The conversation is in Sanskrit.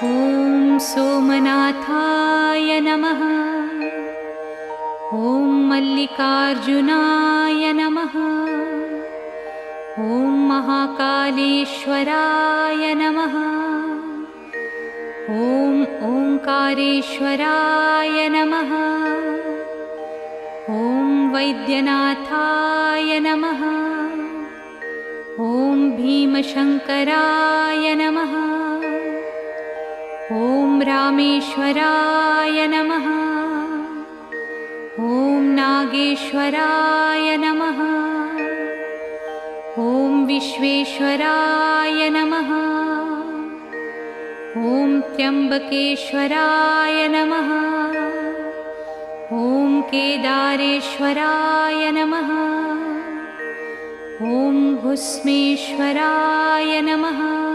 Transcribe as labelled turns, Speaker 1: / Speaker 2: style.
Speaker 1: ॐ सोमनाथाय नमः। ॐ मल्लिकार्जुनाय नमः। ॐ महाकालेश्वराय नमः। ॐ ओंकारेश्वराय नमः। ॐ वैद्यनाथाय नमः। ॐ भीमशङ्कराय नमः। ॐ रामेश्वराय नमः। ॐ नागेश्वराय नमः। ॐ विश्वेश्वराय नमः। ॐ त्र्यम्बकेश्वराय नमः। ॐ केदारेश्वराय नमः। ॐ भुस्मेश्वराय नमः।